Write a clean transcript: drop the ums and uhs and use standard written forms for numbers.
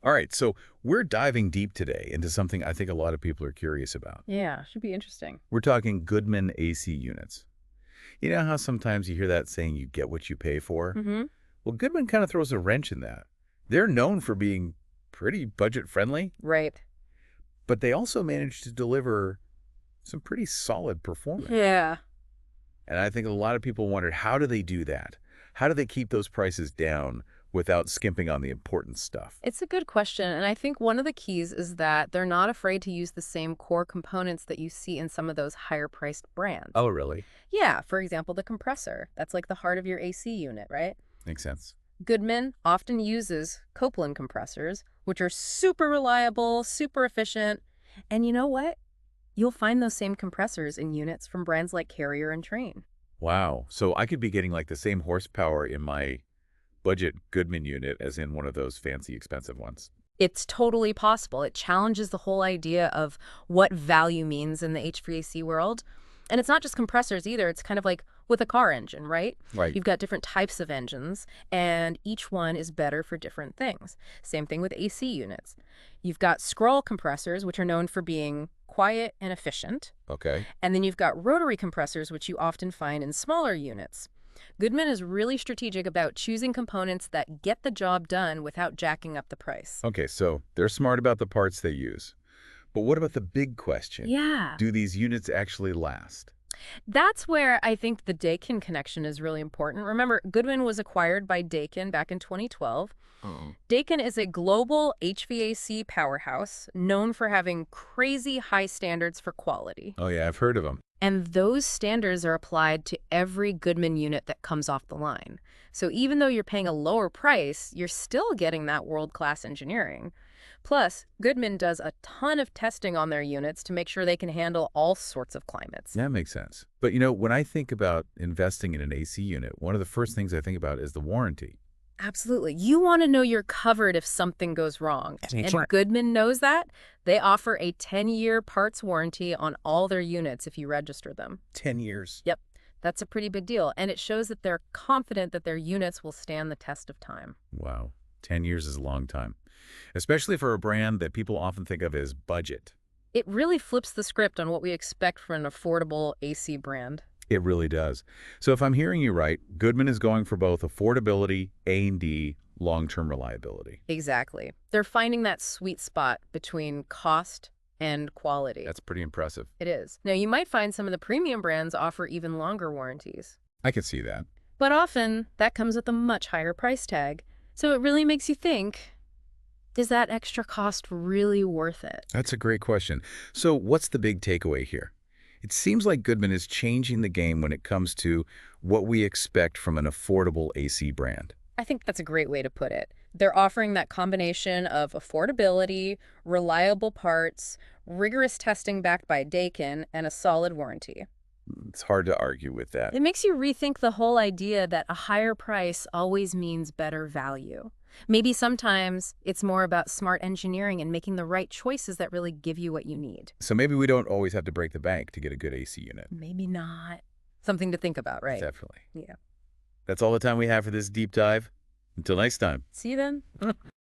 All right, so we're diving deep today into something I think a lot of people are curious about. Yeah, should be interesting. We're talking Goodman AC units. You know how sometimes you hear that saying you get what you pay for? Mm-hmm. Well, Goodman kind of throws a wrench in that. They're known for being pretty budget friendly, Right. but they also manage to deliver some pretty solid performance. Yeah. And I think a lot of people wondered, how do they do that? How do they keep those prices down without skimping on the important stuff? It's a good question. And I think one of the keys is that they're not afraid to use the same core components that you see in some of those higher priced brands. Oh, really? Yeah, for example, the compressor. That's like the heart of your AC unit, right? Makes sense. Goodman often uses Copeland compressors, which are super reliable, super efficient. And you know what? You'll find those same compressors in units from brands like Carrier and Trane. Wow. So I could be getting like the same horsepower in my budget Goodman unit as in one of those fancy expensive ones. It's totally possible. It challenges the whole idea of what value means in the HVAC world. And it's not just compressors either. It's kind of like with a car engine, right? Right. You've got different types of engines, and each one is better for different things. Same thing with AC units. You've got scroll compressors, which are known for being quiet and efficient. Okay. And then you've got rotary compressors, which you often find in smaller units. Goodman is really strategic about choosing components that get the job done without jacking up the price. Okay, so they're smart about the parts they use. But what about the big question? Yeah. Do these units actually last? That's where I think the Daikin connection is really important. Remember, Goodman was acquired by Daikin back in 2012. Oh. Daikin is a global HVAC powerhouse known for having crazy high standards for quality. Oh, yeah, I've heard of them. And those standards are applied to every Goodman unit that comes off the line. So even though you're paying a lower price, you're still getting that world-class engineering. Plus, Goodman does a ton of testing on their units to make sure they can handle all sorts of climates. That makes sense. But, when I think about investing in an AC unit, one of the first things I think about is the warranty. Absolutely. You want to know you're covered if something goes wrong. That's And right. Goodman knows that. They offer a 10-year parts warranty on all their units if you register them. 10 years. Yep, that's a pretty big deal. And it shows that they're confident that their units will stand the test of time. Wow. 10 years is a long time, especially for a brand that people often think of as budget. It really flips the script on what we expect from an affordable AC brand. It really does. So if I'm hearing you right, Goodman is going for both affordability, A&D, long-term reliability. Exactly. They're finding that sweet spot between cost and quality. That's pretty impressive. It is. Now, you might find some of the premium brands offer even longer warranties. I could see that. But often, that comes with a much higher price tag. So it really makes you think, is that extra cost really worth it? That's a great question. So what's the big takeaway here? It seems like Goodman is changing the game when it comes to what we expect from an affordable AC brand. I think that's a great way to put it. They're offering that combination of affordability, reliable parts, rigorous testing backed by Daikin, and a solid warranty. It's hard to argue with that. It makes you rethink the whole idea that a higher price always means better value. Maybe sometimes it's more about smart engineering and making the right choices that really give you what you need. So maybe we don't always have to break the bank to get a good AC unit. Maybe not. Something to think about, right? Definitely. Yeah. That's all the time we have for this deep dive. Until next time. See you then.